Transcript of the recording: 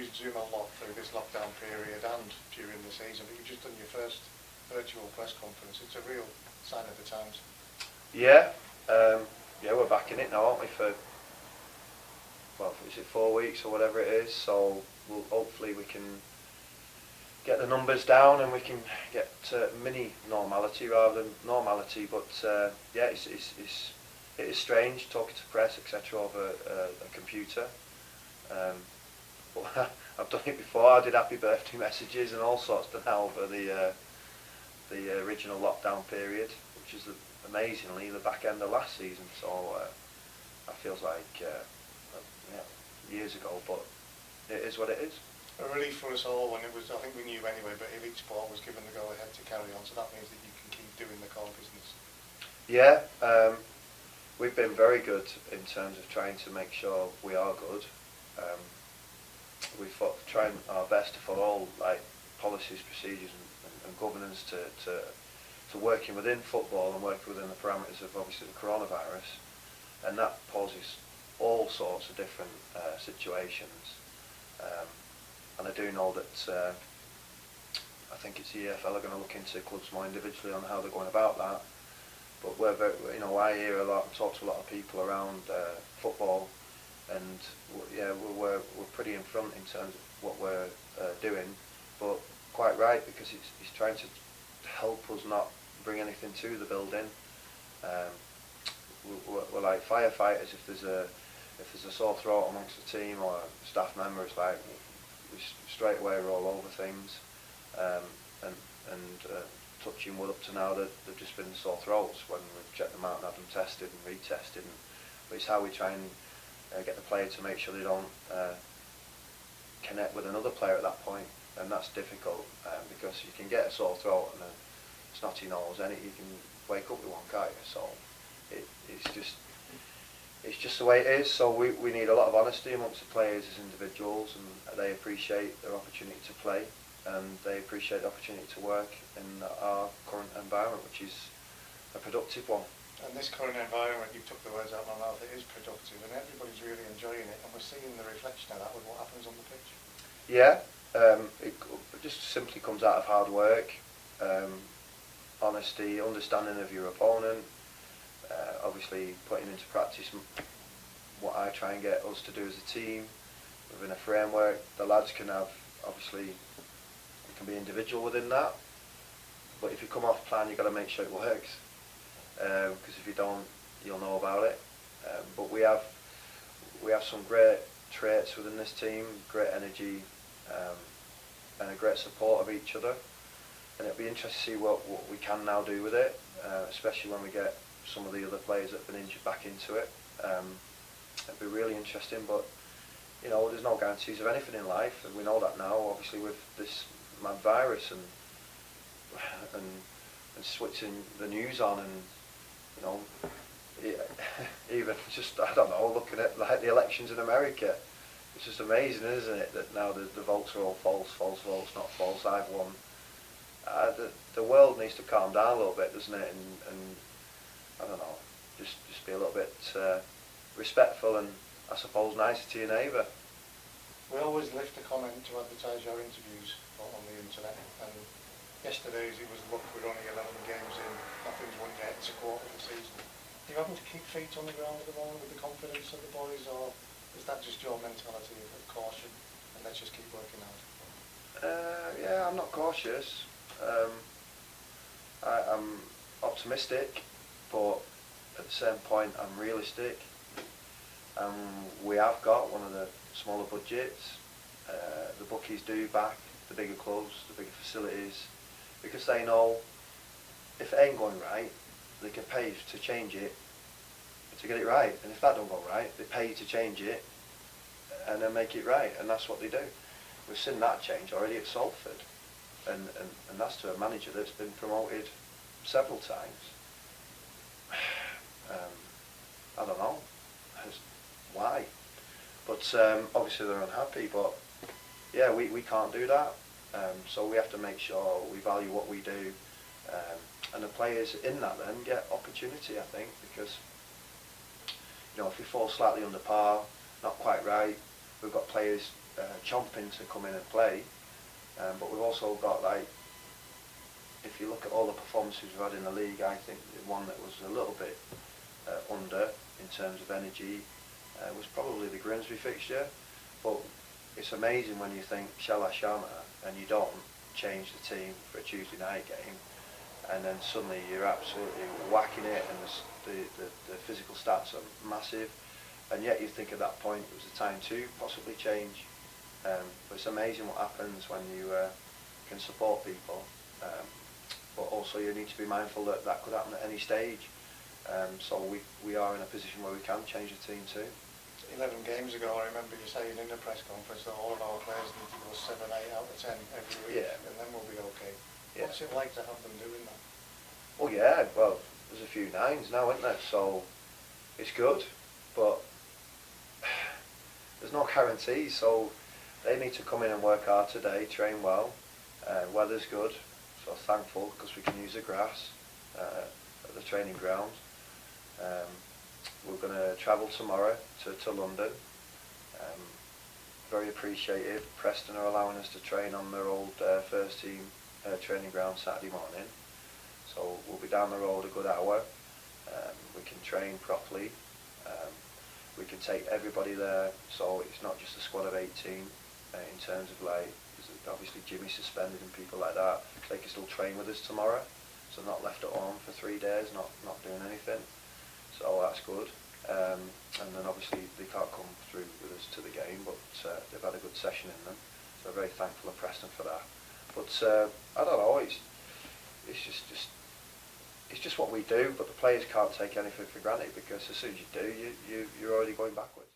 used Zoom a lot through this lockdown period and during the season, but you've just done your first virtual press conference. It's a real sign of the times. Yeah, yeah, we're back in it now, aren't we, for, well, is it 4 weeks or whatever it is, so hopefully we can get the numbers down and we can get mini normality rather than normality, but yeah, it is strange talking to press, etc. over a computer. But I've done it before. I did happy birthday messages and all sorts to now over the original lockdown period, which is amazingly the back end of last season. So that feels like yeah, years ago, but it is what it is. A relief for us all when it was, I think we knew anyway, but Elite Sport was given the go ahead to carry on, so that means that you can keep doing the core business. Yeah, we've been very good in terms of trying to make sure we are good. We've trying our best to follow all like policies, procedures and governance to working within football and working within the parameters of obviously the coronavirus, and that poses all sorts of different situations. And I do know that I think it's the EFL are going to look into clubs more individually on how they're going about that. But we're very, you know, I hear a lot and talk to a lot of people around football, and yeah, we're pretty in front in terms of what we're doing. But quite right, because he's trying to help us not bring anything to the building. We're like firefighters. If there's a sore throat amongst the team or a staff member, it's like we straight away roll over things, and touching wood up to now that they've just been sore throats when we've checked them out and had them tested and retested. But it's how we try and get the player to make sure they don't connect with another player at that point, and that's difficult because you can get a sore throat and a snotty nose, and you can wake up with one, can't you? So it's just the way it is. So we need a lot of honesty amongst the players as individuals, and they appreciate their opportunity to play, and they appreciate the opportunity to work in our current environment, which is a productive one. And this current environment, you took the words out of my mouth, it is productive and everybody's really enjoying it, and we're seeing the reflection of that with what happens on the pitch. Yeah, it just simply comes out of hard work, honesty, understanding of your opponent, obviously putting into practice what I try and get us to do as a team within a framework. The lads can have, obviously, you can be individual within that, but if you come off plan, you've got to make sure it works, because if you don't, you'll know about it. But we have some great traits within this team, great energy, and a great support of each other, and it'll be interesting to see what we can now do with it, especially when we get some of the other players that have been injured back into it. It'll be really interesting, but you know, there's no guarantees of anything in life, and we know that now, obviously, with this mad virus and switching the news on, and you know, even just, I don't know, looking at like the elections in America, it's just amazing, isn't it, that now the votes are all false votes, not false, I've won. The world needs to calm down a little bit, doesn't it, and I don't know, just be a little bit respectful and, I suppose, nicer to your neighbour. We always lift a comment to advertise our interviews on the internet, and yesterday's it was, look, we're only 11 games in, nothing's won yet, it's a quarter of the season. Are you having to keep feet on the ground at the moment with the confidence of the boys, or is that just your mentality of caution and let's just keep working out? Yeah, I'm not cautious. I'm optimistic, but at the same point I'm realistic. We have got one of the smaller budgets. The bookies do back the bigger clubs, the bigger facilities, because they know if it ain't going right, they can pay to change it, to get it right. And if that don't go right, they pay to change it and then make it right, and that's what they do. We've seen that change already at Salford, and that's to a manager that's been promoted several times. I don't know why, but obviously they're unhappy, but yeah, we can't do that, so we have to make sure we value what we do, and the players in that then get opportunity, I think, because you know, if we fall slightly under par, not quite right, we've got players chomping to come in and play. But we've also got, like, if you look at all the performances we've had in the league, I think the one that was a little bit under in terms of energy was probably the Grimsby fixture. But it's amazing when you think Shella Sharma and you don't change the team for a Tuesday night game, and then suddenly you're absolutely whacking it, and the physical stats are massive, and yet you think at that point it was the time to possibly change. But it's amazing what happens when you can support people, but also you need to be mindful that that could happen at any stage. So we are in a position where we can change the team too. 11 games ago, I remember you saying in the press conference that all of our players need to go 7, 8 out of 10 every week, and then we'll be okay. Yeah. What's it like to have them doing that? Well, yeah, well, there's a few 9s now, isn't there? So it's good, but there's no guarantees. So they need to come in and work hard today, train well. Weather's good, so thankful because we can use the grass at the training ground. We're going to travel tomorrow to London. Very appreciative. Preston are allowing us to train on their old first team training ground Saturday morning. So we'll be down the road a good hour. We can train properly. We can take everybody there, so it's not just a squad of 18 in terms of, like, obviously Jimmy's suspended and people like that. They can still train with us tomorrow, so not left at home for 3 days, not doing anything. So that's good. And then obviously they can't come through with us to the game, but they've had a good session in them. So very thankful of Preston for that. But I don't know, it's just what we do, but the players can't take anything for granted, because as soon as you do, you're already going backwards.